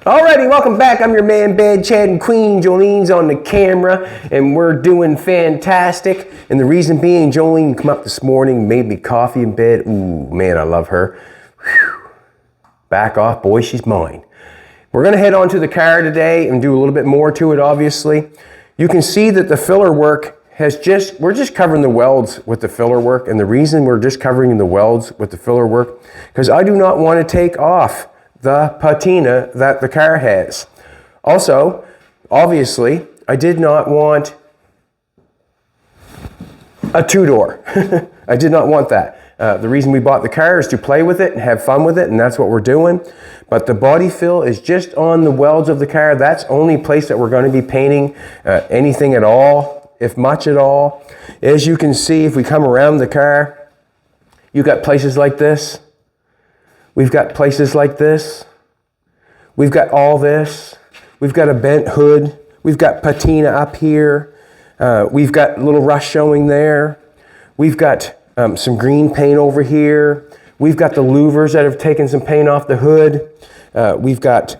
Alrighty, welcome back. I'm your man, Bad Chad, and Queen Jolene's on the camera, and we're doing fantastic. And the reason being, Jolene come up this morning, made me coffee in bed. Ooh, man, I love her. Whew. Back off, boy, she's mine. We're gonna head on to the car today and do a little bit more to it, obviously. You can see that the filler work we're just covering the welds with the filler work, and the reason we're just covering the welds with the filler work, because I do not want to take off the patina that the car has. Also, obviously, I did not want a two-door. I did not want that. The reason we bought the car is to play with it and have fun with it, and that's what we're doing. But the body fill is just on the welds of the car. That's the only place that we're going to be painting anything at all, if much at all. As you can see, if we come around the car, you got places like this. We've got places like this. We've got all this. We've got a bent hood. We've got patina up here. We've got a little rust showing there. We've got some green paint over here. We've got the louvers that have taken some paint off the hood. We've got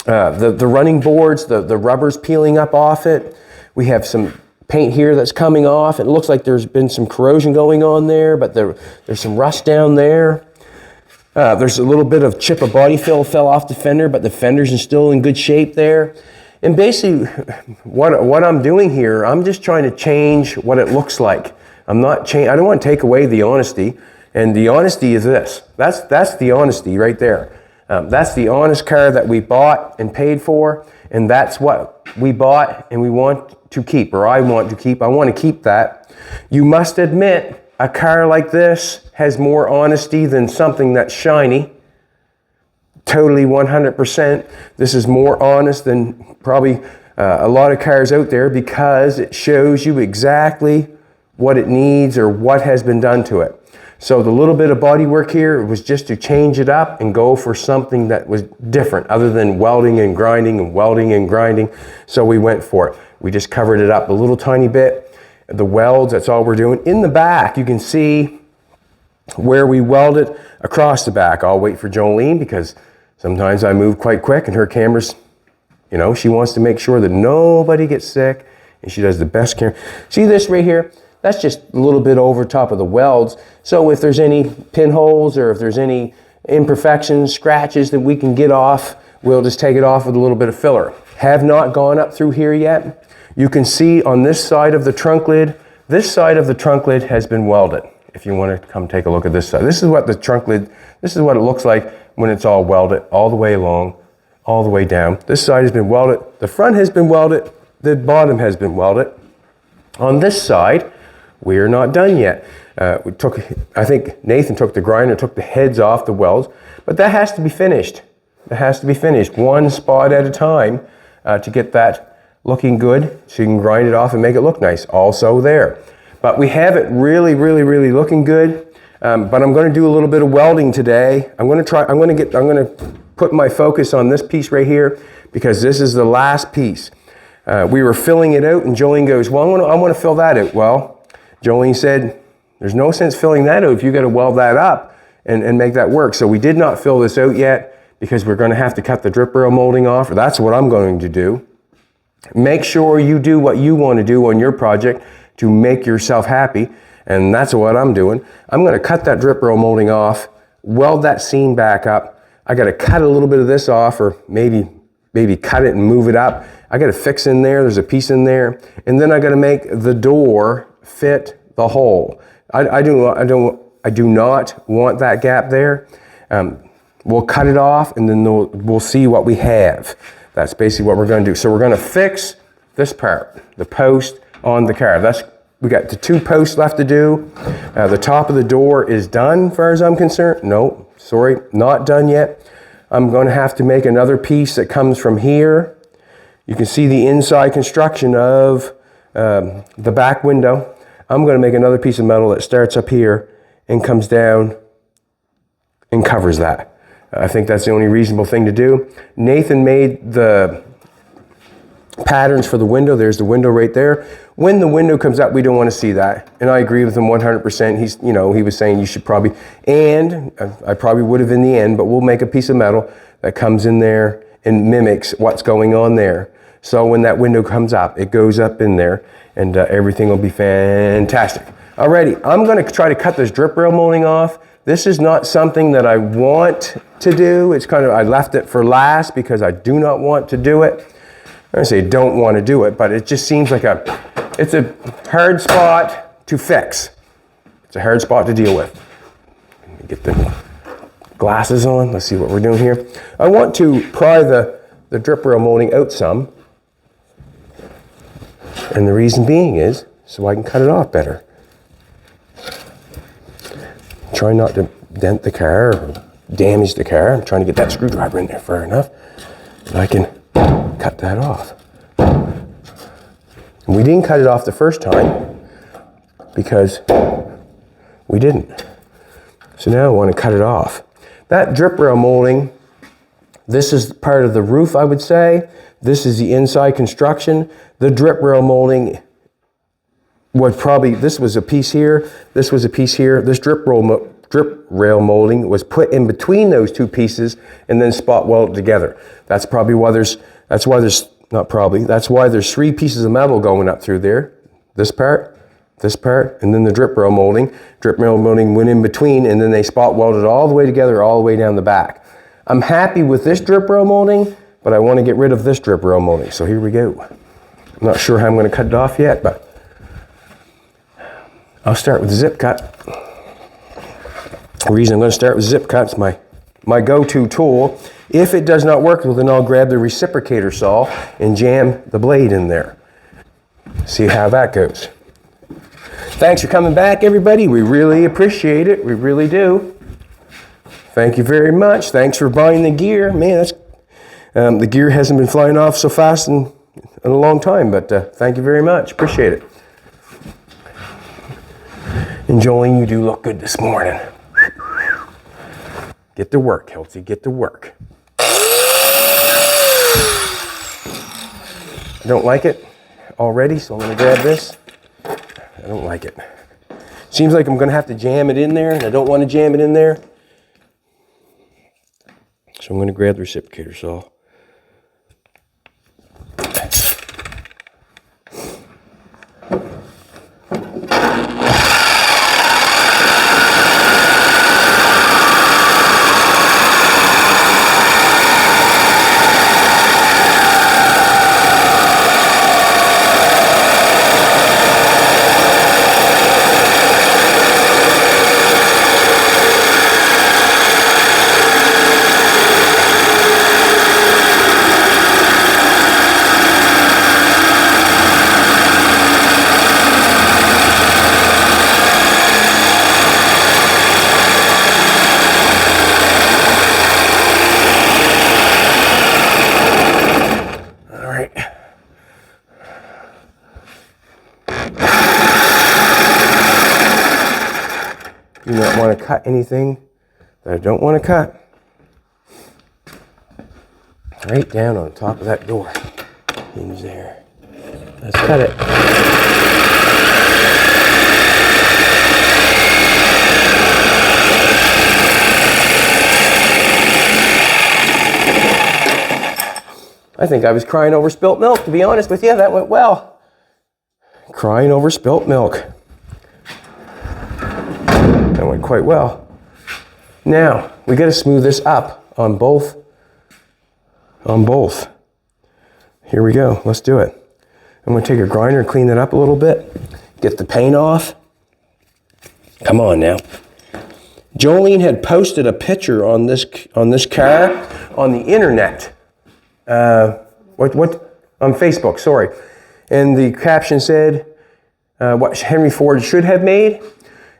the running boards, the rubber's peeling up off it. We have some paint here that's coming off. It looks like there's been some corrosion going on there, but there's some rust down there. There's a little bit of chip of body fill fell off the fender, but the fender's still in good shape there. And basically, what I'm doing here, I'm just trying to change what it looks like. I don't want to take away the honesty, and the honesty is this. That's the honesty right there. That's the honest car that we bought and paid for, and that's what we bought and we want to keep, or I want to keep. I want to keep that. You must admit, a car like this has more honesty than something that's shiny. Totally 100%. This is more honest than probably a lot of cars out there, because it shows you exactly what it needs or what has been done to it. So the little bit of body work here was just to change it up and go for something that was different other than welding and grinding and welding and grinding. So we went for it. We just covered it up a little tiny bit. The welds, that's all we're doing. In the back, you can see where we welded across the back. I'll wait for Jolene, because sometimes I move quite quick and her camera's, she wants to make sure that nobody gets sick, and she does the best camera. See this right here? That's just a little bit over top of the welds. So if there's any pinholes or if there's any imperfections, scratches that we can get off, we'll just take it off with a little bit of filler. Have not gone up through here yet. You can see on this side of the trunk lid, this side of the trunk lid has been welded. If you want to come take a look at this side. This is what the trunk lid, this is what it looks like when it's all welded, all the way along, all the way down. This side has been welded, the front has been welded, the bottom has been welded. On this side, we're not done yet. I think Nathan took the grinder, took the heads off the welds, but that has to be finished. That has to be finished, one spot at a time, to get that looking good, so you can grind it off and make it look nice. Also there. But we have it really, really, really looking good. But I'm going to do a little bit of welding today. I'm going to put my focus on this piece right here, because this is the last piece. We were filling it out, and Jolene goes, well, I want to fill that out. Well, Jolene said, there's no sense filling that out if you got to weld that up and make that work. So we did not fill this out yet, because we're going to have to cut the drip rail molding off, or that's what I'm going to do. Make sure you do what you want to do on your project to make yourself happy, and that's what I'm doing. I'm going to cut that drip rail molding off, weld that seam back up. I got to cut a little bit of this off, or maybe cut it and move it up. I got to fix in there. There's a piece in there, and then I got to make the door fit the hole. I do not want that gap there. We'll cut it off, and then we'll see what we have. That's basically what we're going to do. So we're going to fix this part, the post on the car. We got the two posts left to do. The top of the door is done, as far as I'm concerned. No, sorry, not done yet. I'm going to have to make another piece that comes from here. You can see the inside construction of the back window. I'm going to make another piece of metal that starts up here and comes down and covers that. I think that's the only reasonable thing to do. Nathan made the patterns for the window. There's the window right there. When the window comes up, we don't want to see that. And I agree with him 100%. He was saying you should probably, and I probably would have in the end, but we'll make a piece of metal that comes in there and mimics what's going on there. So when that window comes up, it goes up in there, and everything will be fantastic. Alrighty, I'm going to try to cut this drip rail molding off. This is not something that I want to do. It's kind of, I left it for last because I do not want to do it. I don't say don't want to do it, but it just seems like it's a hard spot to fix. It's a hard spot to deal with. Let me get the glasses on. Let's see what we're doing here. I want to pry the drip rail molding out some. And the reason being is so I can cut it off better. Try not to dent the car or damage the car. I'm trying to get that screwdriver in there far enough that I can cut that off. And we didn't cut it off the first time because we didn't. So now I want to cut it off. That drip rail molding, this is part of the roof, I would say. This is the inside construction. The drip rail molding was probably, this was a piece here, this was a piece here. This drip rail molding was put in between those two pieces and then spot welded together. That's probably why there's three pieces of metal going up through there. This part, and then the drip rail molding. Drip rail molding went in between, and then they spot welded all the way together, all the way down the back. I'm happy with this drip rail molding, but I want to get rid of this drip rail molding. So here we go. I'm not sure how I'm going to cut it off yet, but I'll start with the zip cut. The reason I'm going to start with zip cuts, my go-to tool. If it does not work, well, then I'll grab the reciprocator saw and jam the blade in there. See how that goes. Thanks for coming back, everybody. We really appreciate it. We really do. Thank you very much. Thanks for buying the gear. Man, that's the gear hasn't been flying off so fast in a long time, but thank you very much. Appreciate it. And Jolene, you do look good this morning. Get to work, Hiltzy, get to work. I don't like it already, so I'm going to grab this. I don't like it. Seems like I'm going to have to jam it in there, and I don't want to jam it in there. So I'm going to grab the reciprocator saw. Do not want to cut anything that I don't want to cut. Right down on top of that door hinge there. Let's cut it. I think I was crying over spilt milk, to be honest with you. That went well. Crying over spilt milk. That went quite well. Now, we got to smooth this up on both. Here we go. Let's do it. I'm going to take a grinder and clean that up a little bit. Get the paint off. Come on now. Jolene had posted a picture on this car on the internet. On Facebook, sorry. And the caption said, what Henry Ford should have made.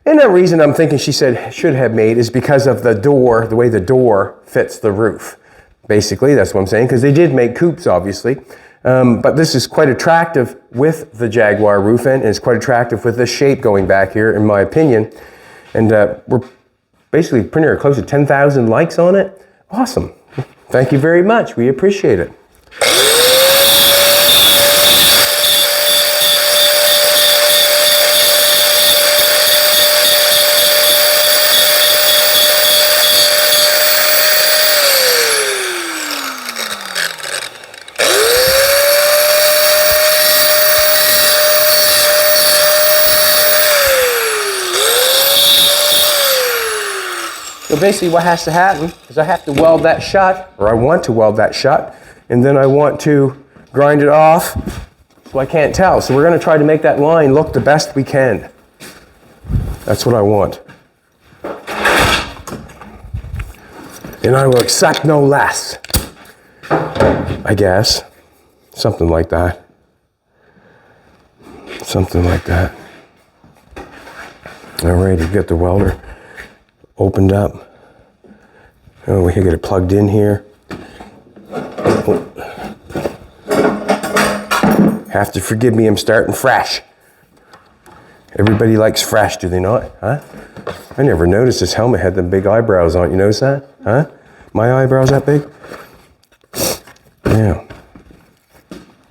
And the reason I'm thinking she said should have made is because of the door, the way the door fits the roof. Basically, that's what I'm saying, because they did make coupes, obviously. But this is quite attractive with the Jaguar roof end, and it's quite attractive with the shape going back here, in my opinion. And we're basically pretty near close to 10,000 likes on it. Awesome. Thank you very much. We appreciate it. So basically what has to happen is I have to weld that shut, or I want to weld that shut, and then I want to grind it off so I can't tell. So we're going to try to make that line look the best we can. That's what I want. And I will accept no less, I guess. Something like that. Something like that. All right, we've got the welder opened up. Oh, we can get it plugged in here. Oh. Have to forgive me, I'm starting fresh. Everybody likes fresh, do they not? Huh? I never noticed this helmet had them big eyebrows on it. You notice that? Huh? My eyebrows that big? Yeah.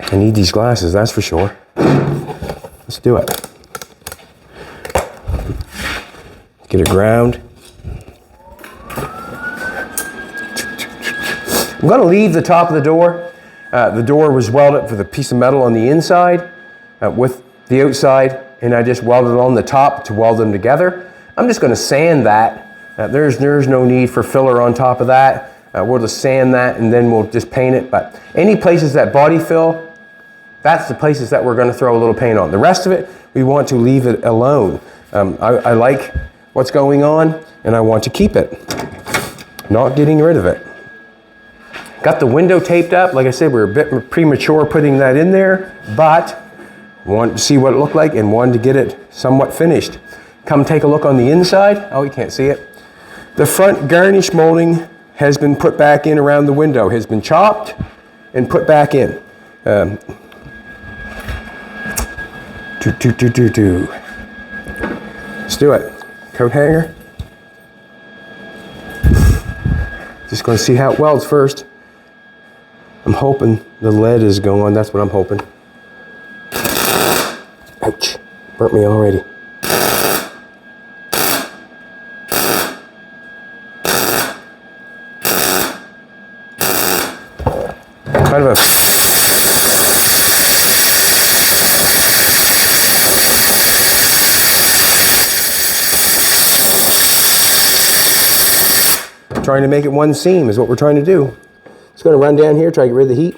I need these glasses, that's for sure. Let's do it. Get it ground. I'm going to leave the top of the door. The door was welded with a piece of metal on the inside with the outside, and I just welded on the top to weld them together. I'm just going to sand that. There's no need for filler on top of that. We'll just sand that and then we'll just paint it. But any places that body fill, that's the places that we're going to throw a little paint on. The rest of it, we want to leave it alone. I like what's going on, and I want to keep it, not getting rid of it. Got the window taped up. Like I said, we're a bit premature putting that in there, but wanted to see what it looked like and wanted to get it somewhat finished. Come take a look on the inside. Oh, you can't see it. The front garnish molding has been put back in around the window, has been chopped and put back in. Let's do it. Coat hanger. Just going to see how it welds first. I'm hoping the lead is going. That's what I'm hoping. Ouch. Burnt me already. Kind of a trying to make it one seam is what we're trying to do. Just going to run down here, try to get rid of the heat.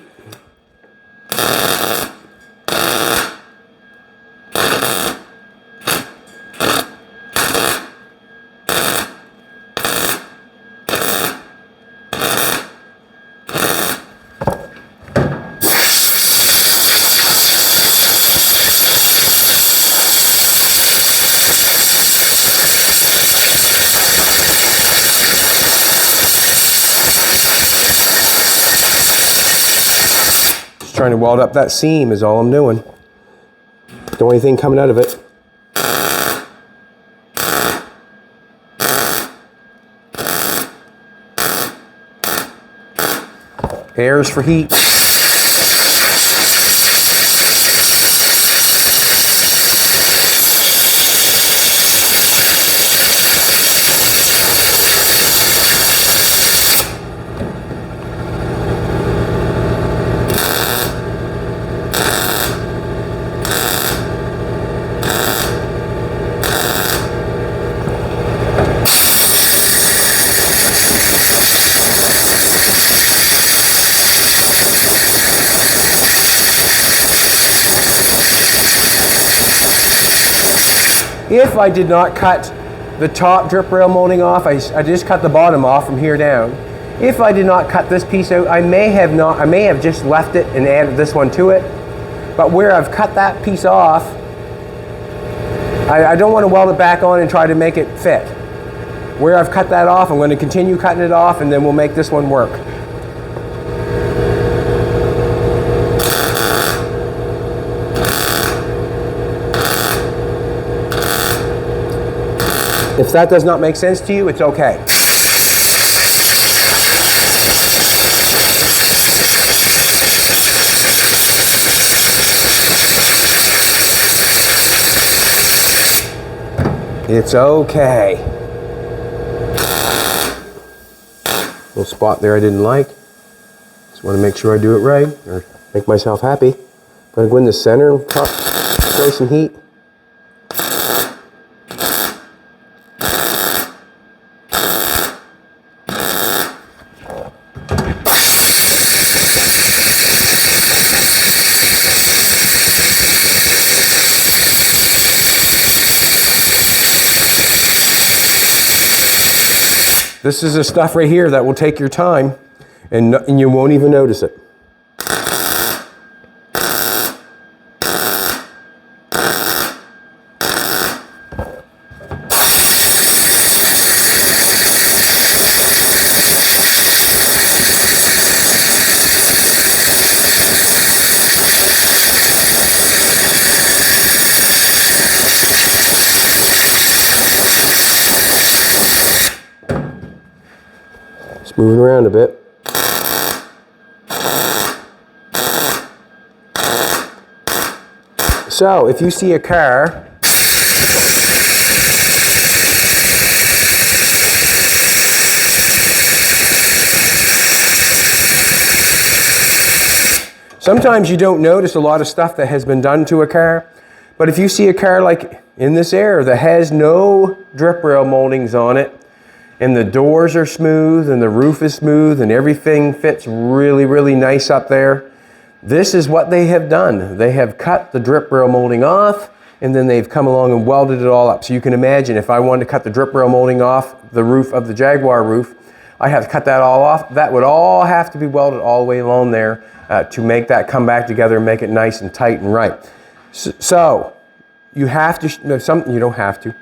Trying to weld up that seam is all I'm doing. Don't want anything coming out of it. Airs for heat. If I did not cut the top drip rail molding off, I just cut the bottom off from here down. If I did not cut this piece out, I may have just left it and added this one to it. But where I've cut that piece off, I don't want to weld it back on and try to make it fit. Where I've cut that off, I'm going to continue cutting it off, and then we'll make this one work. If that does not make sense to you, it's okay. It's okay. Little spot there I didn't like. Just want to make sure I do it right, or make myself happy. I'm going to go in the center and throw some heat. This is the stuff right here that will take your time and you won't even notice it. Moving around a bit. So if you see a car sometimes you don't notice a lot of stuff that has been done to a car, but if you see a car like in this era that has no drip rail moldings on it, and the doors are smooth and the roof is smooth and everything fits really, really nice up there, this is what they have done. They have cut the drip rail molding off, and then they've come along and welded it all up. So you can imagine if I wanted to cut the drip rail molding off the roof of the Jaguar roof, I have to cut that all off. That would all have to be welded all the way along there to make that come back together and make it nice and tight and right. So you have to, you don't have to.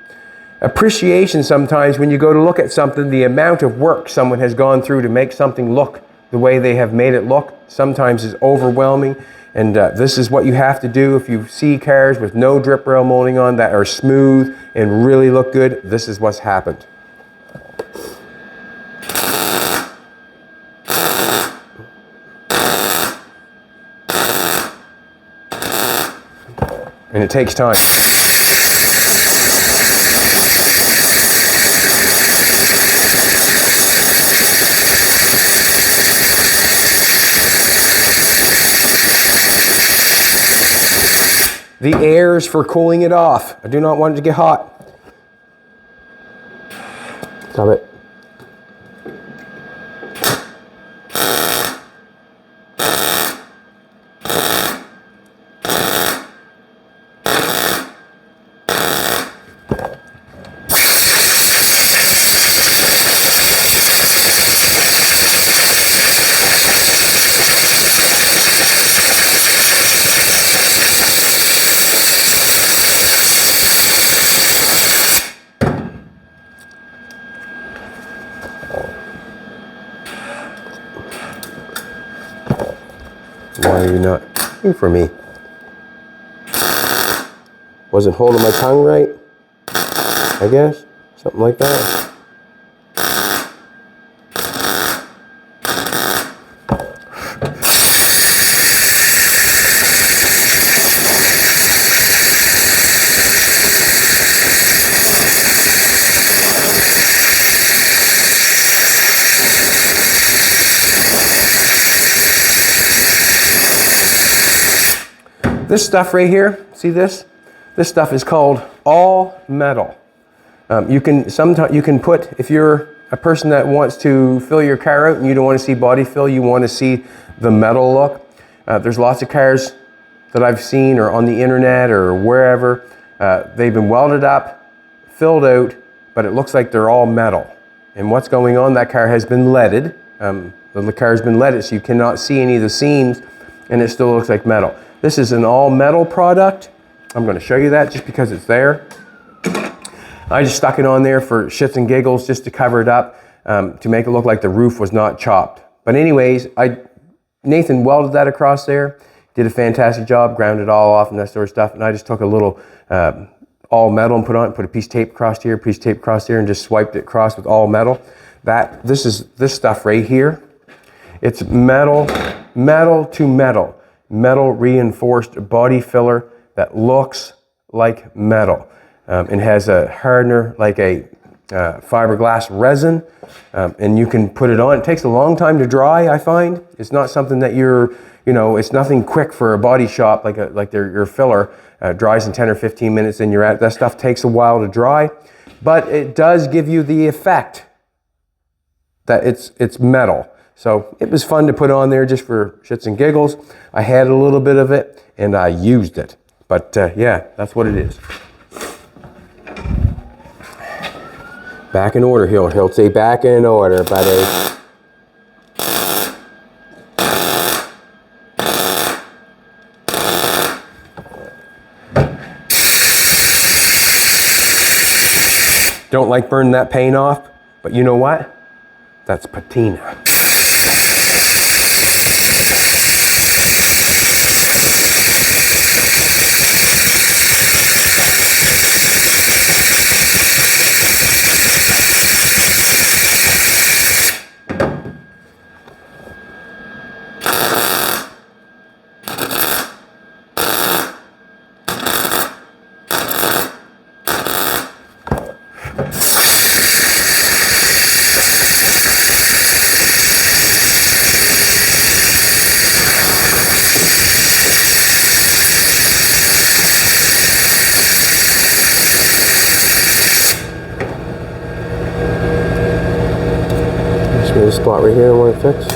Appreciation sometimes when you go to look at something, the amount of work someone has gone through to make something look the way they have made it look sometimes is overwhelming, and this is what you have to do. If you see cars with no drip rail molding on that are smooth and really look good, this is what's happened. And it takes time. The air is for cooling it off. I do not want it to get hot. Stop it. Why are you not looking for me? Wasn't holding my tongue right, I guess. Something like that. This stuff right here, see this? This stuff is called all metal. You can put, if you're a person that wants to fill your car out and you don't want to see body fill, you want to see the metal look. There's lots of cars that I've seen or on the internet or wherever. They've been welded up, filled out, but it looks like they're all metal. And what's going on, that car has been leaded. The car has been leaded, so you cannot see any of the seams, and it still looks like metal. This is an all metal product. I'm going to show you that just because it's there. I just stuck it on there for shits and giggles just to cover it up, to make it look like the roof was not chopped. But anyways, Nathan welded that across there, did a fantastic job, ground it all off and that sort of stuff, and I just took a little all metal and put a piece of tape across here, piece of tape across here, and just swiped it across with all metal. This is this stuff right here. It's metal to metal. Metal reinforced body filler that looks like metal. It has a hardener like a fiberglass resin, and you can put it on. It takes a long time to dry, I find. It's not something that it's nothing quick for a body shop like your filler. Dries in 10 or 15 minutes and you're at. That stuff takes a while to dry, but it does give you the effect that it's metal. So it was fun to put on there just for shits and giggles. I had a little bit of it and I used it. But yeah, that's what it is. Back in order, Hiltz, say back in order, buddy. Don't like burning that paint off, but you know what? That's patina. This spot right here I want to fix.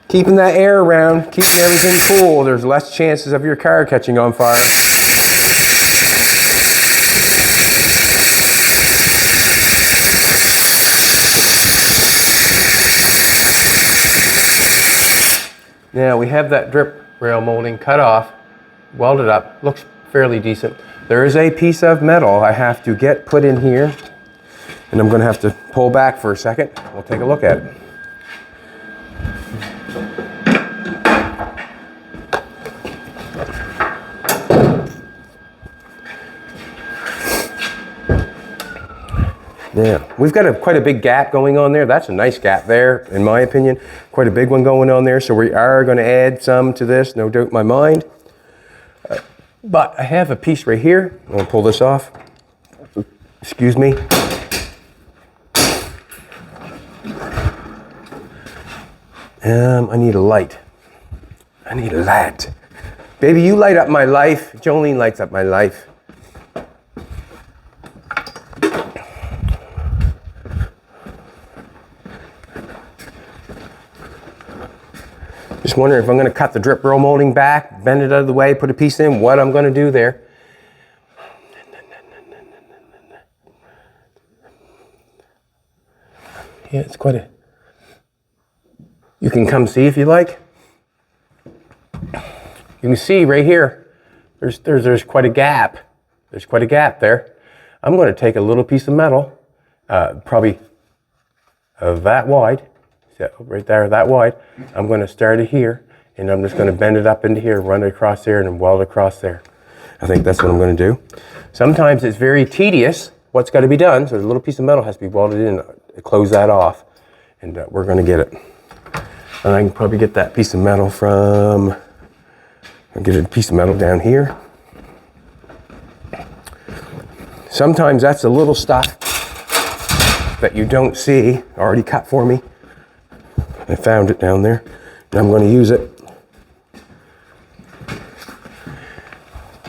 Keeping that air around, keeping everything cool, there's less chances of your car catching on fire. Now we have that drip rail molding cut off, welded up, looks fairly decent. There is a piece of metal I have to get put in here, and I'm going to have to pull back for a second. We'll take a look at it. Yeah, we've got quite a big gap going on there. That's a nice gap there, in my opinion. Quite a big one going on there. So we are going to add some to this, no doubt in my mind. But I have a piece right here. I'm going to pull this off. Excuse me. I need a light. I need a light. Baby, you light up my life. Jolene lights up my life. Just wondering if I'm going to cut the drip roll molding back, bend it out of the way, put a piece in, what I'm going to do there. Yeah, it's quite a... You can come see if you like. You can see right here, there's quite a gap. There's quite a gap there. I'm going to take a little piece of metal, probably that wide. Right there, that wide. I'm going to start it here, and I'm just going to bend it up into here, run it across there, and then weld across there. I think that's what I'm going to do. Sometimes it's very tedious what's got to be done, so a little piece of metal has to be welded in to close that off, and we're going to get it. And I can probably get that piece of metal from... I'll get a piece of metal down here. Sometimes that's a little stuff that you don't see, already cut for me. I found it down there, and I'm going to use it.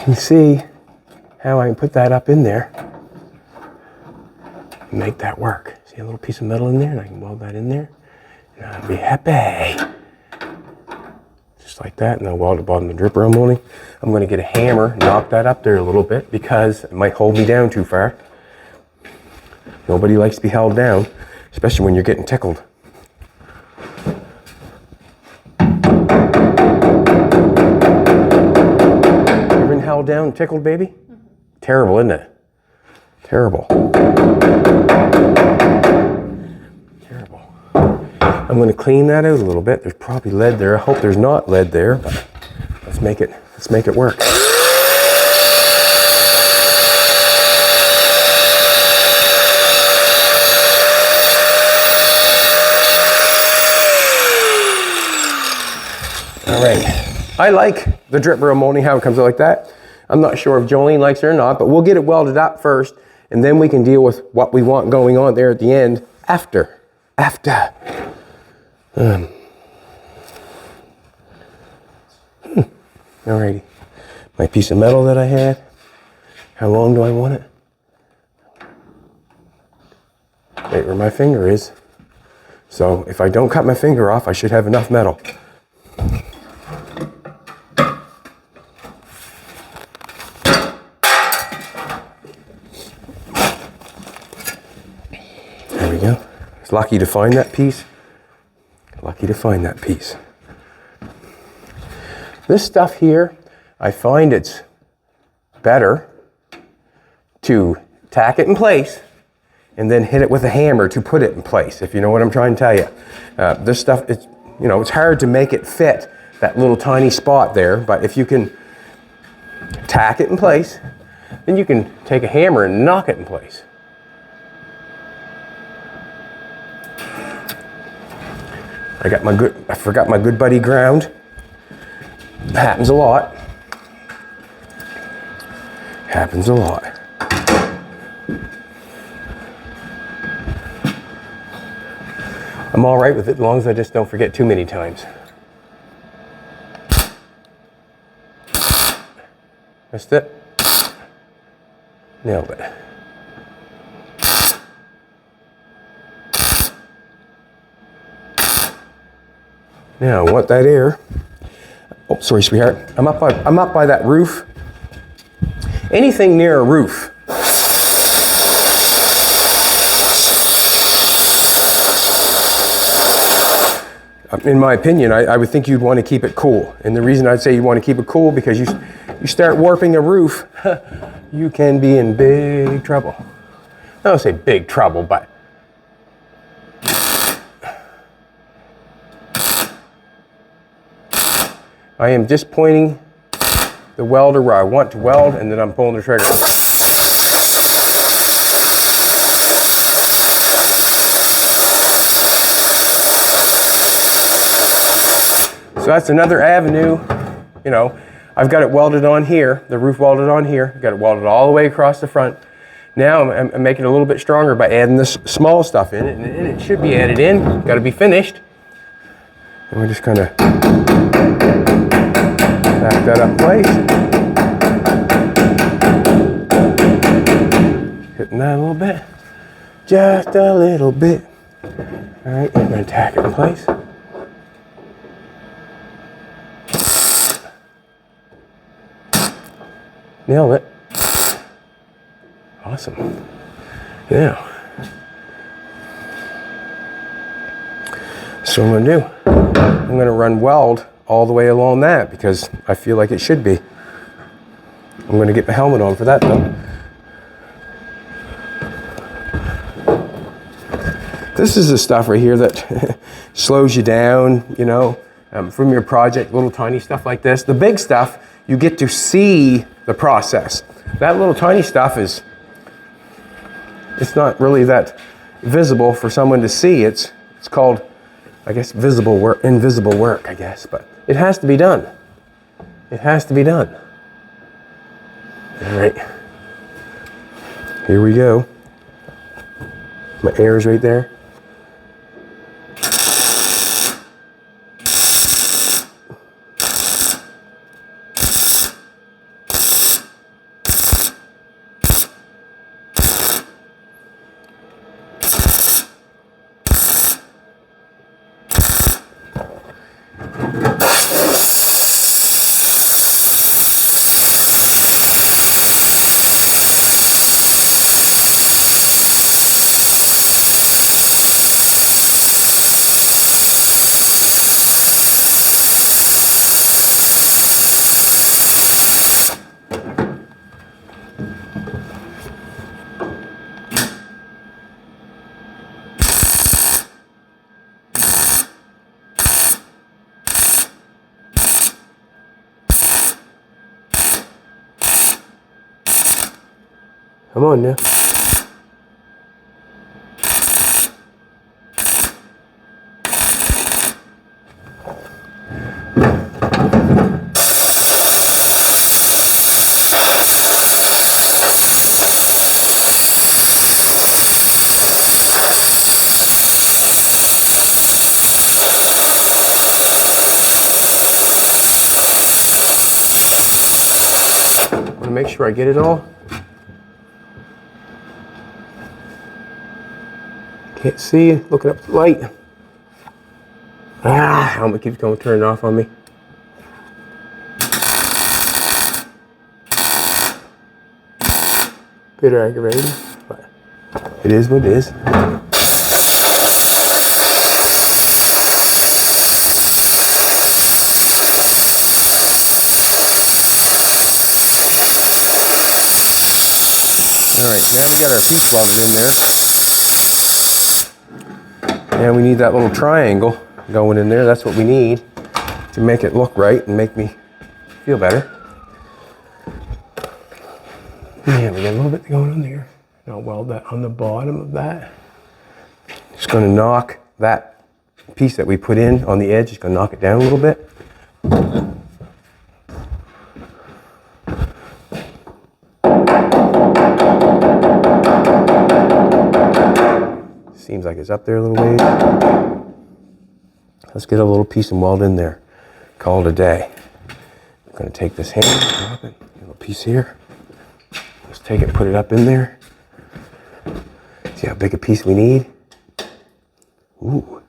You see how I can put that up in there and make that work. See a little piece of metal in there, and I can weld that in there, and I'll be happy. like that, and I'll weld it bottom of the drip rail molding. I'm going to get a hammer, knock that up there a little bit because it might hold me down too far. Nobody likes to be held down, especially when you're getting tickled. You been held down and tickled, baby? Mm-hmm. Terrible, isn't it? Terrible. Terrible. I'm going to clean that out a little bit. There's probably lead there. I hope there's not lead there, but let's make it work. All right. I like the drip rail molding, how it comes out like that. I'm not sure if Jolene likes it or not, but we'll get it welded up first, and then we can deal with what we want going on there at the end after. Alrighty. My piece of metal that I had. How long do I want it? Right where my finger is. So if I don't cut my finger off, I should have enough metal. There we go. It's lucky to find that piece. Lucky to find that piece. This stuff here, I find it's better to tack it in place and then hit it with a hammer to put it in place, if you know what I'm trying to tell you. This stuff, it's hard to make it fit that little tiny spot there, but if you can tack it in place, then you can take a hammer and knock it in place. I forgot my good buddy ground. Happens a lot. Happens a lot. I'm all right with it as long as I just don't forget too many times. Missed it. Nailed it. Now I want that air. Oh, sorry, sweetheart. I'm up by that roof. Anything near a roof. In my opinion, I would think you'd want to keep it cool. And the reason I'd say you want to keep it cool because you start warping a roof, you can be in big trouble. I don't say big trouble, but I am just pointing the welder where I want to weld, and then I'm pulling the trigger. So that's another avenue. I've got it welded on here, the roof welded on here, got it welded all the way across the front. Now I'm making it a little bit stronger by adding this small stuff in it, and it should be added in, got to be finished. And we're just kind of back that up in place. Hitting that a little bit. Just a little bit. Alright, I'm going to tack it in place. Nailed it. Awesome. Now, so what I'm going to do, I'm going to run weld all the way along that because I feel like it should be. I'm going to get my helmet on for that though. This is the stuff right here that slows you down, from your project, little tiny stuff like this. The big stuff, you get to see the process. That little tiny stuff it's not really that visible for someone to see. It's called, I guess, invisible work, I guess, but it has to be done. It has to be done. All right. Here we go. My air's right there. Come on now. Make sure I get it all. Can't see, looking up the light. Helmet keeps going turning off on me. Bit aggravating, but it is what it is. Alright, now we got our piece welded in there. And we need that little triangle going in there. That's what we need to make it look right and make me feel better. Yeah, we got a little bit going on there. And I'll weld that on the bottom of that. Just going to knock that piece that we put in on the edge, just going to knock it down a little bit. Seems like it's up there a little ways. Let's get a little piece and weld in there. Call it a day. I'm going to take this hand, drop it, a little piece here. Let's take it, put it up in there. See how big a piece we need? Ooh.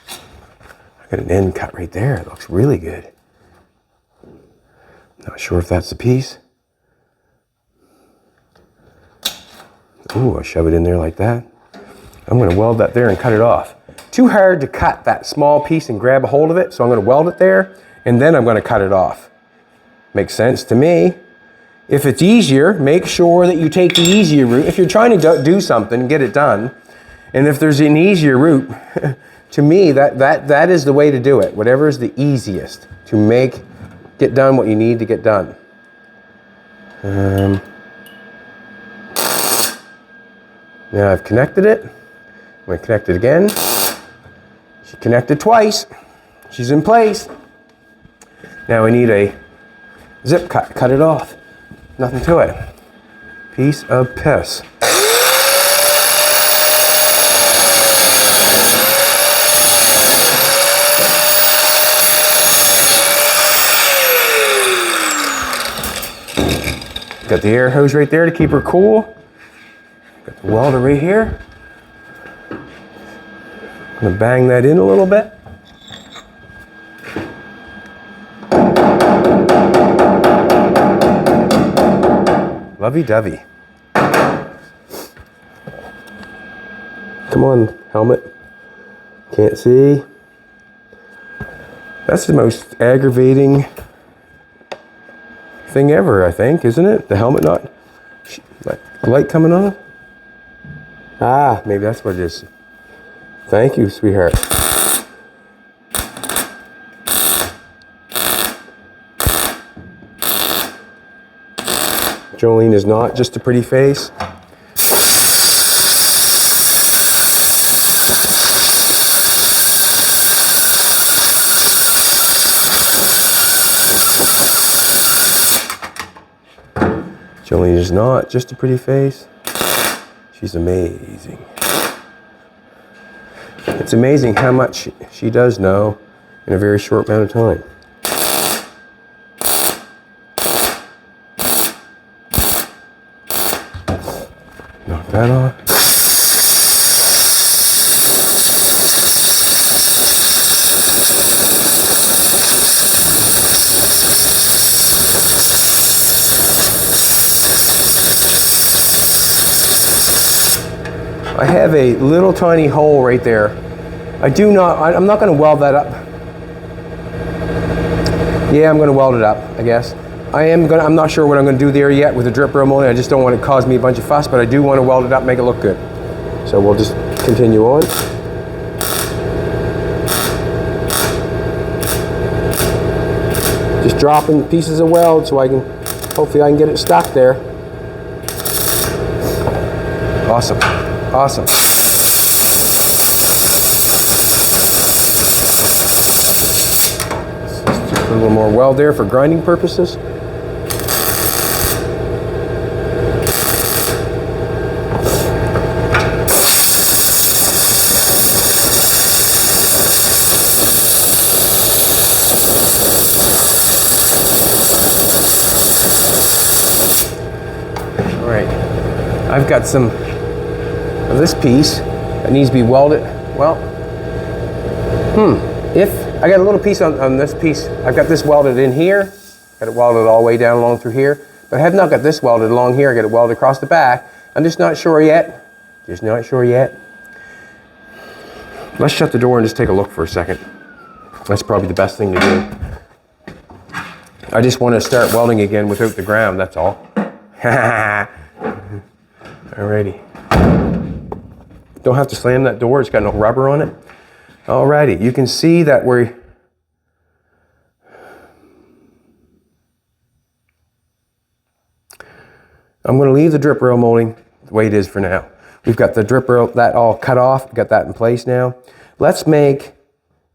I got an end cut right there. It looks really good. Not sure if that's the piece. Ooh, I'll shove it in there like that. I'm going to weld that there and cut it off. Too hard to cut that small piece and grab a hold of it, so I'm going to weld it there, and then I'm going to cut it off. Makes sense to me. If it's easier, make sure that you take the easier route. If you're trying to do something, get it done. And if there's an easier route, to me, that is the way to do it. Whatever is the easiest to get done what you need to get done. Now I've connected it. I'm going to connect it again. She connected twice. She's in place. Now we need a zip cut. Cut it off. Nothing to it. Piece of piss. Got the air hose right there to keep her cool. Got the welder right here. I'm going to bang that in a little bit. Lovey-dovey. Come on, helmet. Can't see. That's the most aggravating thing ever, I think, isn't it? The helmet not, like, light coming on. Ah, maybe that's what it is. Thank you, sweetheart. Jolene is not just a pretty face. Jolene is not just a pretty face. She's amazing. It's amazing how much she does know in a very short amount of time. Knock that off. I have a little tiny hole right there. I'm not going to weld that up. Yeah, I'm going to weld it up, I guess. I'm not sure what I'm going to do there yet with the drip room on it. I just don't want it to cause me a bunch of fuss, but I do want to weld it up, make it look good. So we'll just continue on. Just dropping pieces of weld so hopefully I can get it stuck there. Awesome, awesome. A little more weld there for grinding purposes. All right, I've got some of this piece that needs to be welded. Well, if I got a little piece on this piece, I've got this welded in here, got it welded all the way down along through here, but I have not got this welded along here. I got it welded across the back. I'm just not sure yet. Just not sure yet. Let's shut the door and just take a look for a second. That's probably the best thing to do. I just want to start welding again without the ground, that's all. Alrighty. Don't have to slam that door, it's got no rubber on it. Alrighty, you can see that I'm going to leave the drip rail molding the way it is for now. We've got the drip rail, that all cut off, got that in place now. Let's make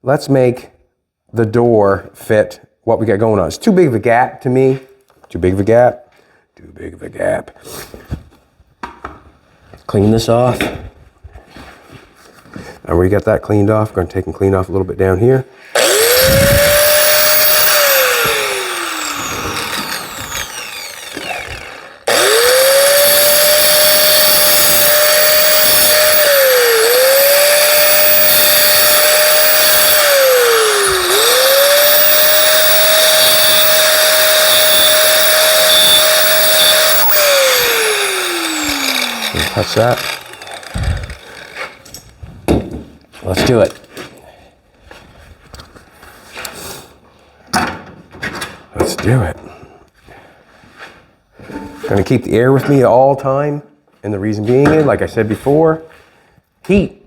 the door fit what we got going on. It's too big of a gap to me. Too big of a gap. Too big of a gap. Clean this off. Now we got that cleaned off, we're going to take and clean off a little bit down here. Touch that. Let's do it. Let's do it. I'm going to keep the air with me all time, and the reason being is, like I said before, heat.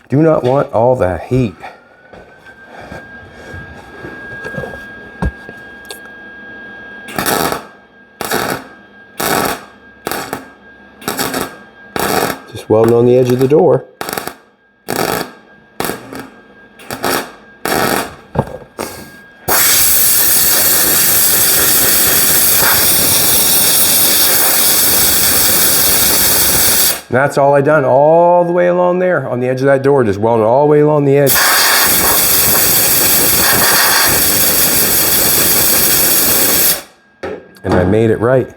Do not want all the heat. Just welding on the edge of the door. And that's all I done all the way along there on the edge of that door, just welded all the way along the edge. And I made it right.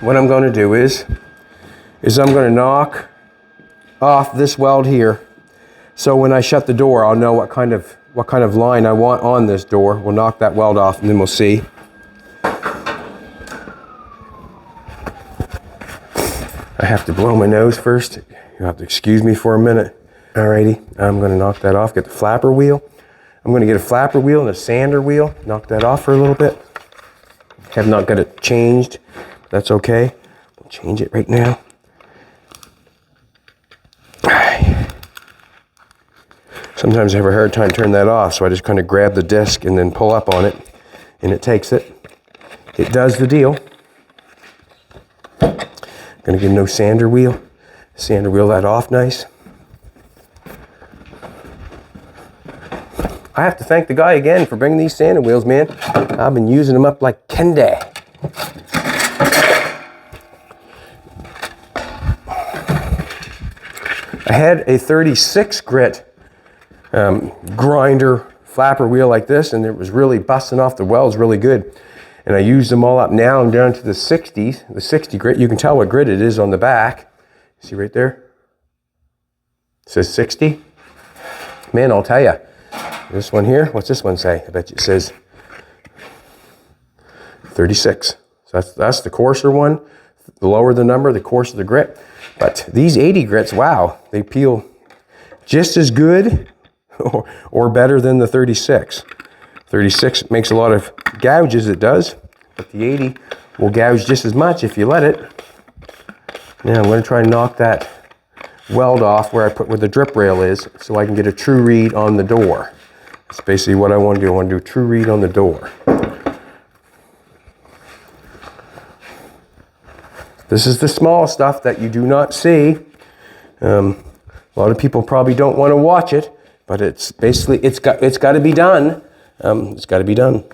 What I'm going to do is I'm going to knock off this weld here, so when I shut the door, I'll know what kind of line I want on this door. We'll knock that weld off, and then we'll see. I have to blow my nose first. You'll have to excuse me for a minute. Alrighty, I'm going to knock that off. Get the flapper wheel. I'm going to get a flapper wheel and a sander wheel. Knock that off for a little bit. Have not got it changed. That's okay. We'll change it right now. Sometimes I have a hard time turning that off, so I just kind of grab the disc and then pull up on it, and it takes it. It does the deal. Gonna get no sander wheel. Sander wheel that off nice. I have to thank the guy again for bringing these sander wheels, man. I've been using them up like candy. I had a 36 grit grinder flapper wheel like this, and it was really busting off the welds really good. And I used them all up. Now I'm down to the 60s, the 60 grit. You can tell what grit it is on the back. See right there? It says 60. Man, I'll tell you. This one here, what's this one say? I bet you it says 36. So that's the coarser one. The lower the number, the coarser the grit. But these 80 grits, wow, they peel just as good or better than the 36. 36 makes a lot of gouges, it does, but the 80 will gouge just as much if you let it. Now I'm going to try and knock that weld off where the drip rail is, so I can get a true read on the door. That's basically what I want to do. I want to do a true read on the door. This is the small stuff that you do not see. A lot of people probably don't want to watch it, but it's basically, it's got to be done. It's got to be done.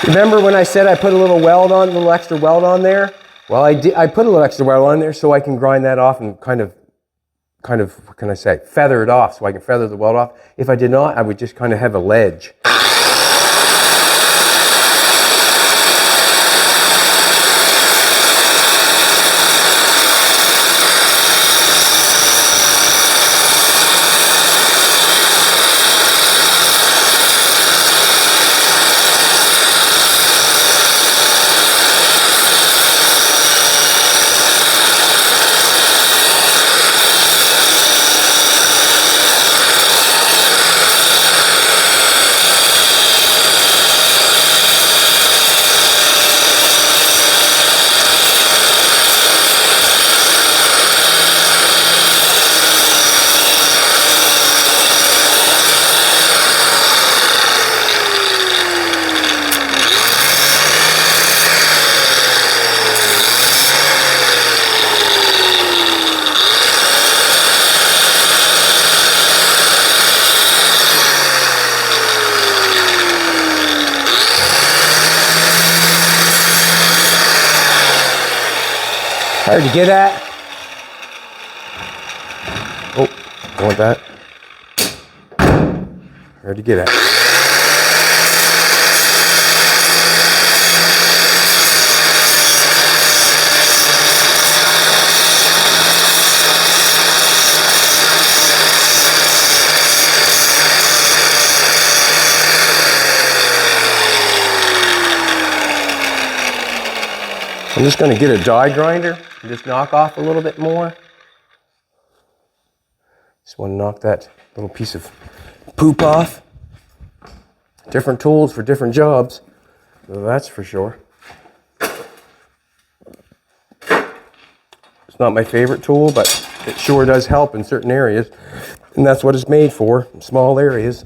Remember when I said I put a little extra weld on there? Well, I put a little extra weld on there so I can grind that off and kind of, what can I say, feather it off, so I can feather the weld off. If I did not, I would just kind of have a ledge. Hard to get at. Oh, I want that. Hard to get at. I'm just going to get a die grinder and just knock off a little bit more. Just want to knock that little piece of poop off. Different tools for different jobs, so that's for sure. It's not my favorite tool, but it sure does help in certain areas, and that's what it's made for, small areas.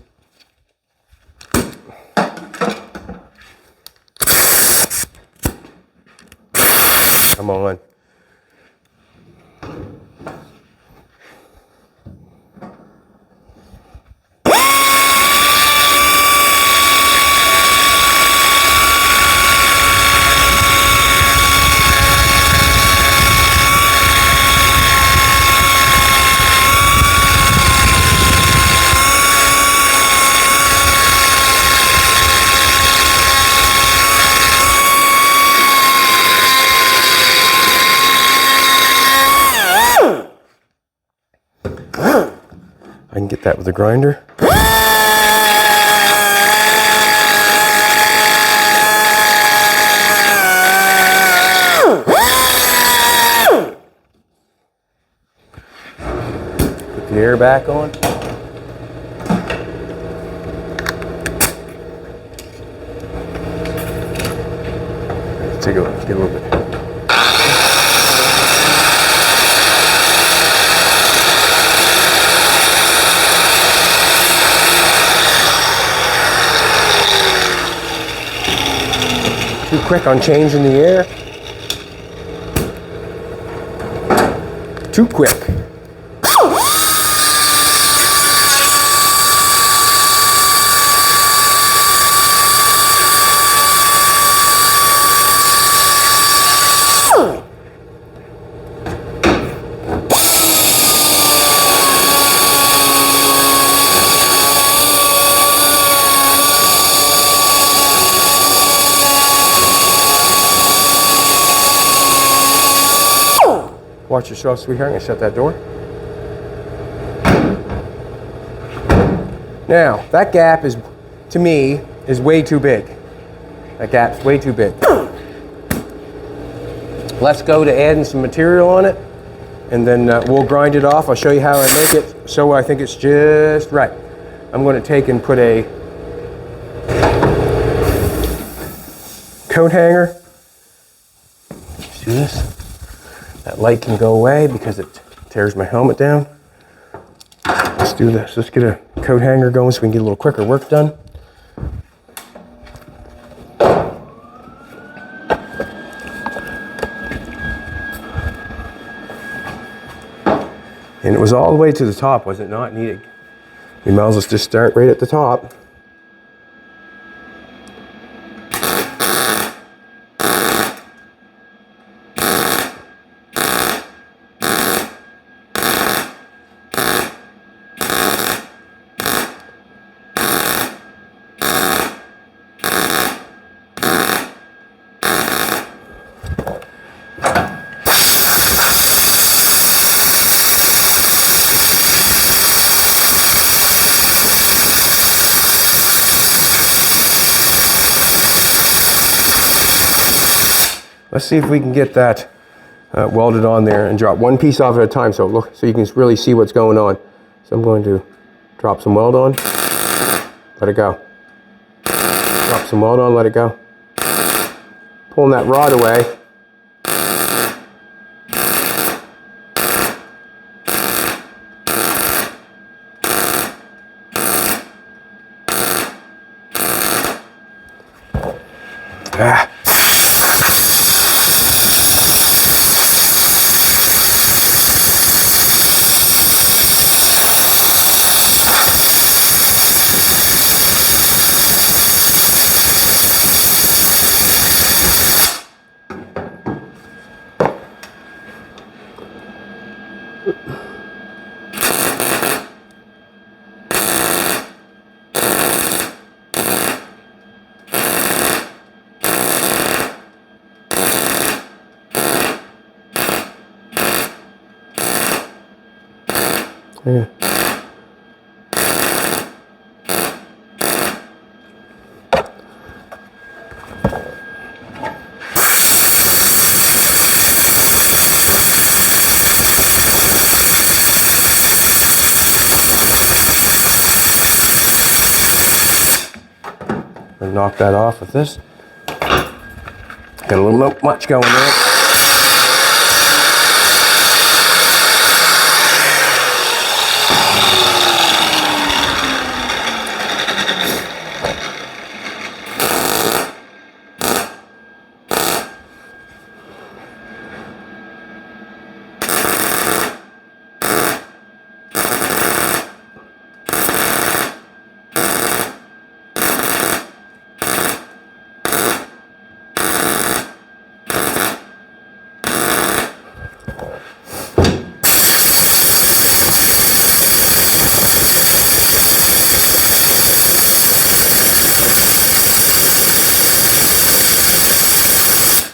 Come on. I can get that with a grinder. mirror back on. Let's take a look, get a little bit. Too quick on changing the air. Too quick. Watch yourself, sweetheart. I'm gonna shut that door. Now, that gap is, to me, is way too big. That gap's way too big. Let's go to adding some material on it, and then we'll grind it off. I'll show you how I make it so I think it's just right. I'm gonna take and put a coat hanger. Let's do this. That light can go away because it tears my helmet down. Let's do this. Let's get a coat hanger going so we can get a little quicker work done. And it was all the way to the top, was it not? Needed. We might as well just start right at the top. Let's see if we can get that welded on there and drop one piece off at a time so look, so you can really see what's going on. So I'm going to drop some weld on, let it go. Drop some weld on, let it go. Pulling that rod away. Ah. Yeah. And knock that off with this. Got a little much going there.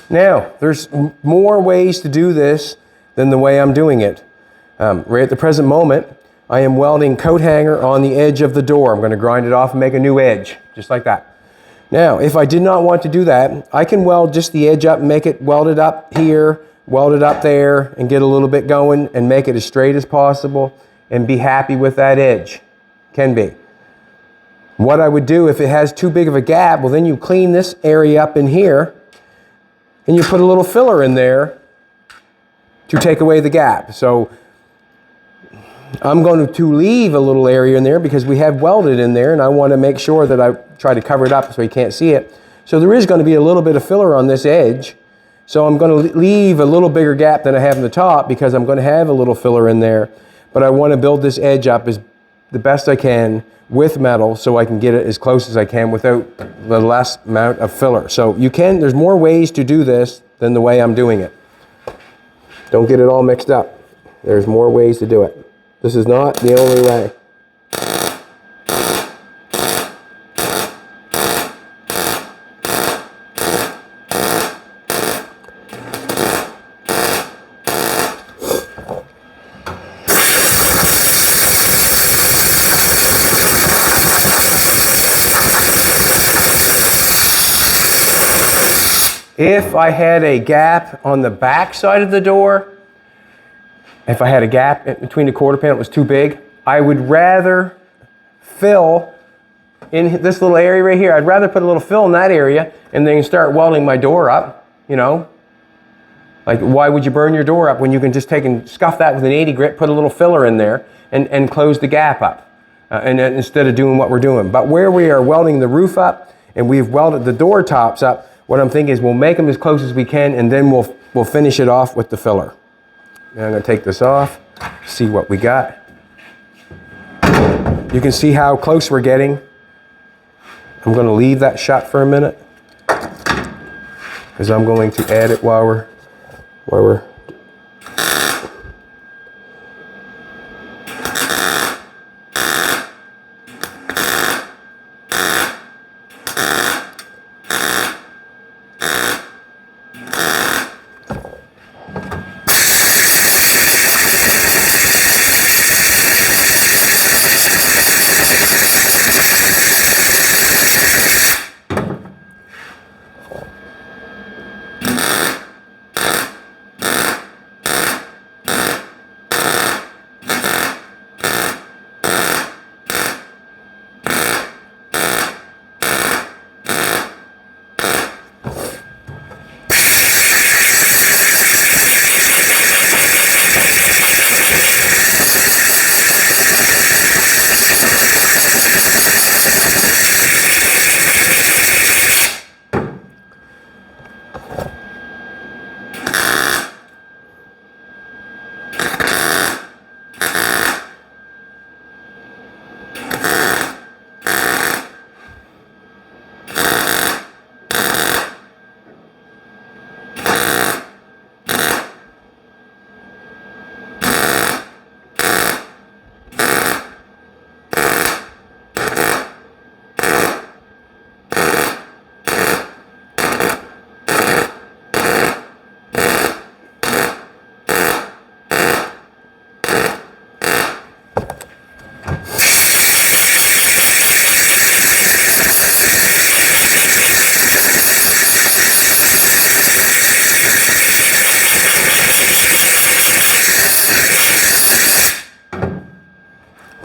Now, there's more ways to do this than the way I'm doing it. Right at the present moment, I am welding coat hanger on the edge of the door. I'm going to grind it off and make a new edge, just like that. Now, if I did not want to do that, I can weld just the edge up and make it welded up here, weld it up there, and get a little bit going and make it as straight as possible. and be happy with that edge. Can be. What I would do if it has too big of a gap, well then you clean this area up in here and you put a little filler in there to take away the gap. So I'm going to leave a little area in there because we have welded in there and I want to make sure that I try to cover it up so you can't see it. So there is going to be a little bit of filler on this edge. So I'm going to leave a little bigger gap than I have in the top because I'm going to have a little filler in there. But I want to build this edge up as the best I can with metal so I can get it as close as I can without the less amount of filler. So there's more ways to do this than the way I'm doing it. Don't get it all mixed up. There's more ways to do it. This is not the only way. If I had a gap on the back side of the door, if I had a gap between the quarter panel that was too big, I would rather fill in this little area right here. I'd rather put a little fill in that area and then start welding my door up, you know. Like, why would you burn your door up when you can just take and scuff that with an 80 grit, put a little filler in there and close the gap up and instead of doing what we're doing. But where we are welding the roof up and we've welded the door tops up, what I'm thinking is we'll make them as close as we can and then we'll finish it off with the filler. Now I'm going to take this off, see what we got. You can see how close we're getting. I'm going to leave that shut for a minute because I'm going to add it while we're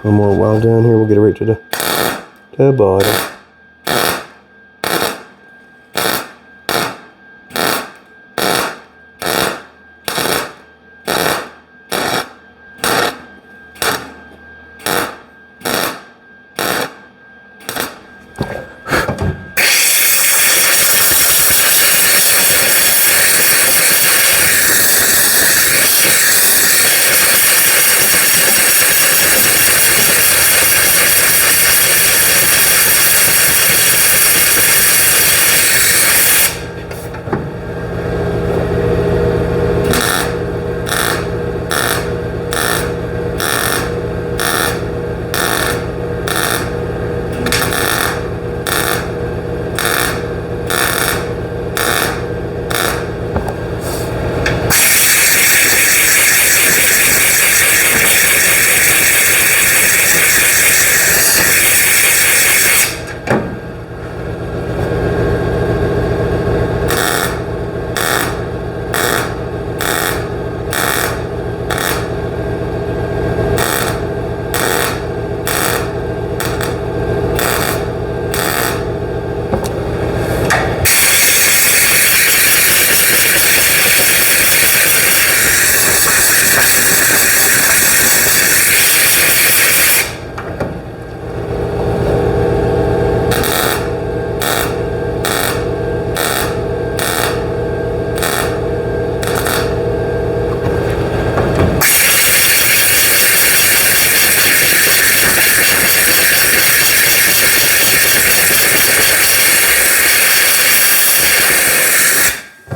one more weld down here, we'll get it right to the bottom.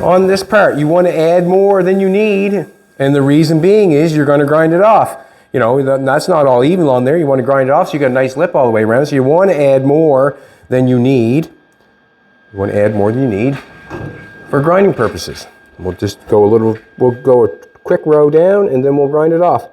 on this part. You want to add more than you need, and the reason being is you're going to grind it off. You know, that's not all even on there. You want to grind it off so you got a nice lip all the way around. So you want to add more than you need. You want to add more than you need for grinding purposes. We'll just go we'll go a quick row down and then we'll grind it off.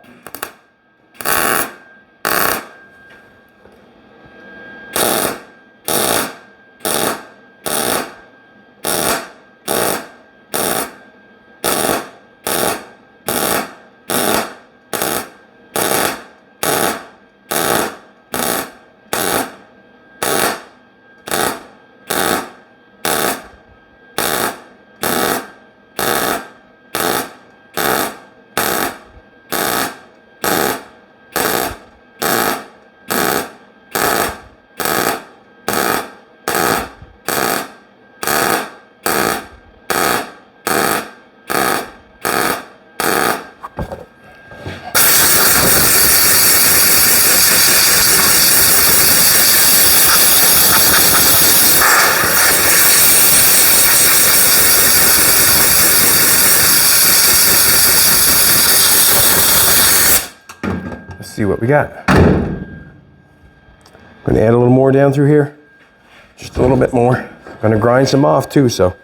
See what we got. I'm going to add a little more down through here. Just a little bit more. I'm going to grind some off too, so.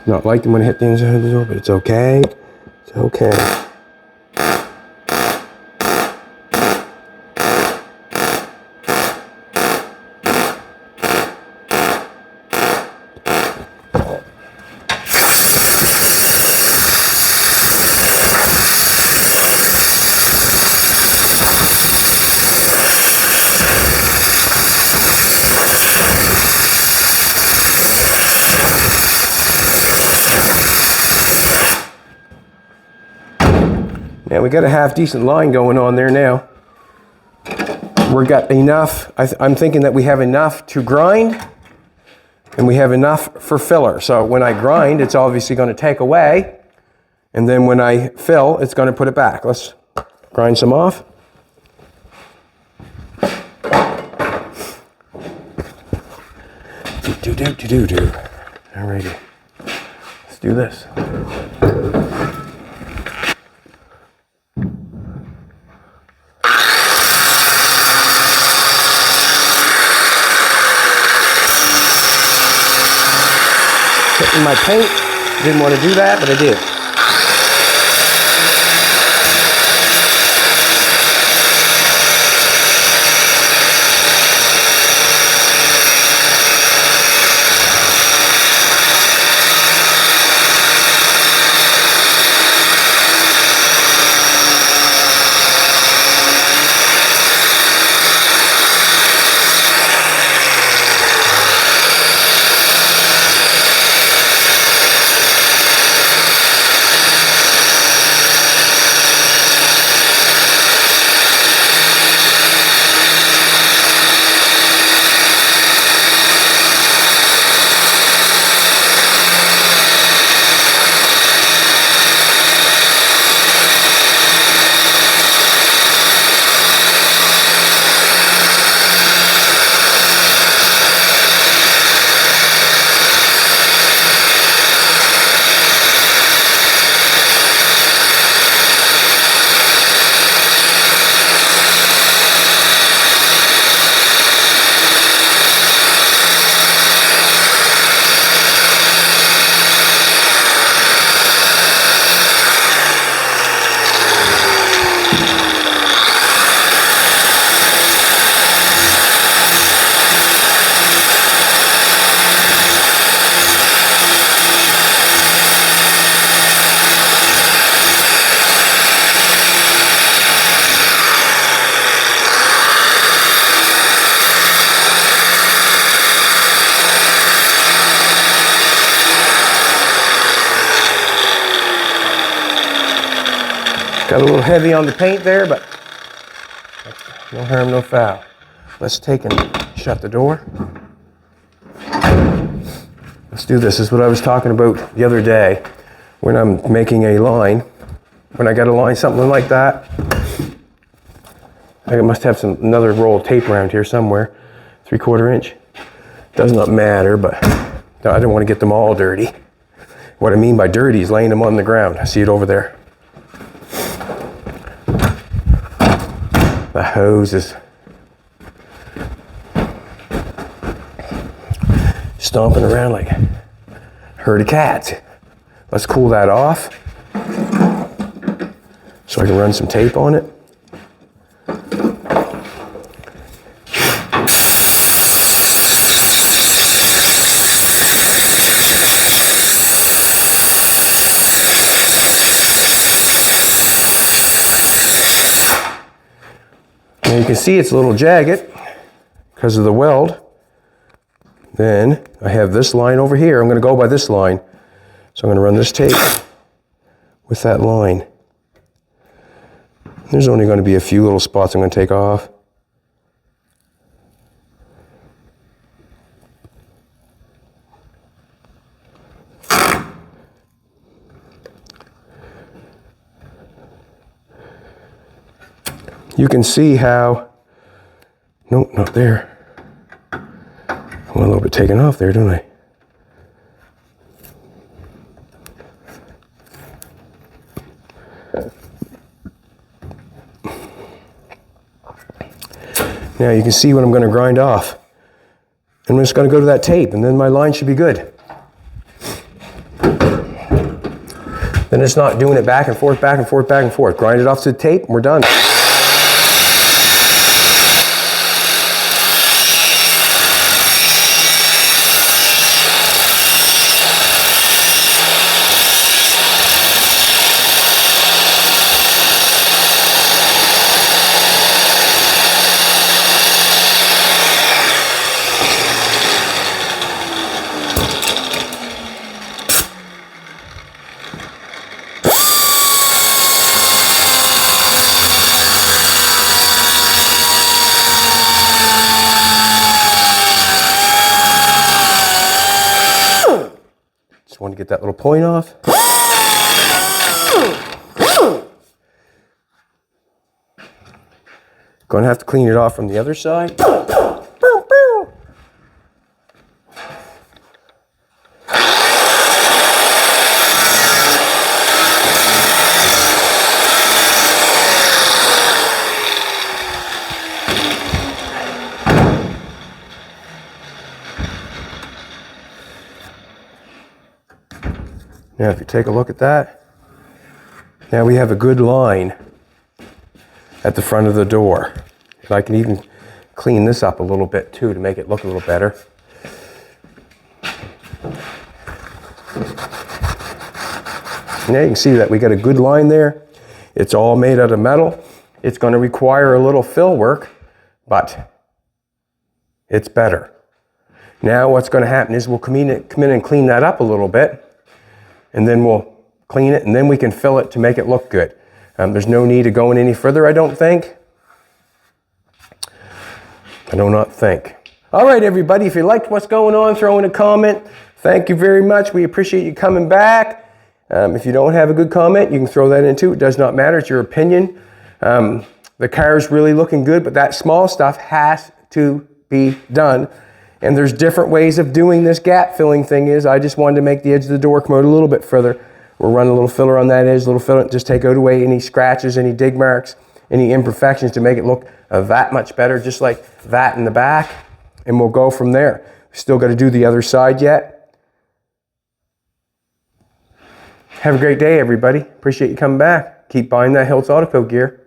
Not liking when I hit things out the door, but it's okay. It's okay. Now we got a half decent line going on there now. We've got enough, I'm thinking that we have enough to grind and we have enough for filler. So when I grind, it's obviously going to take away, and then when I fill, it's going to put it back. Let's grind some off. Do. Alrighty, let's do this. Hitting my paint, didn't want to do that, but I did. Got a little heavy on the paint there, but No harm, no foul. Let's take and shut the door. Let's do this. This is what I was talking about the other day when I'm making a line. When I got a line, something like that, I must have another roll of tape around here somewhere, 3/4 inch. Does not matter, but I don't want to get them all dirty. What I mean by dirty is laying them on the ground. I see it over there. The hose is stomping around like a herd of cats. Let's cool that off so I can run some tape on it. Now you can see it's a little jagged because of the weld. Then I have this line over here. I'm going to go by this line. So I'm going to run this tape with that line. There's only going to be a few little spots I'm going to take off. You can see how, nope, not there. I want a little bit taken off there, don't I? Now you can see what I'm going to grind off. I'm just going to go to that tape and then my line should be good. Then it's not doing it back and forth, back and forth, back and forth. Grind it off to the tape and we're done. Want to get that little point off. Going to have to clean it off from the other side. Now if you take a look at that, now we have a good line at the front of the door. And I can even clean this up a little bit too to make it look a little better. Now you can see that we got a good line there. It's all made out of metal. It's going to require a little fill work, but it's better. Now what's going to happen is we'll come in and clean that up a little bit. And then we'll clean it and then we can fill it to make it look good. There's no need of going any further, I don't think. I do not think. All right, everybody, if you liked what's going on, throw in a comment. Thank you very much. We appreciate you coming back. If you don't have a good comment, you can throw that in too. It does not matter. It's your opinion. The car is really looking good, but that small stuff has to be done. And there's different ways of doing this gap filling thing. I just wanted to make the edge of the door come out a little bit further. We'll run a little filler on that edge, a little filler, just take out away any scratches, any dig marks, any imperfections to make it look that much better, just like that in the back. And we'll go from there. Still got to do the other side yet. Have a great day, everybody. Appreciate you coming back. Keep buying that Hiltz Auto Co gear.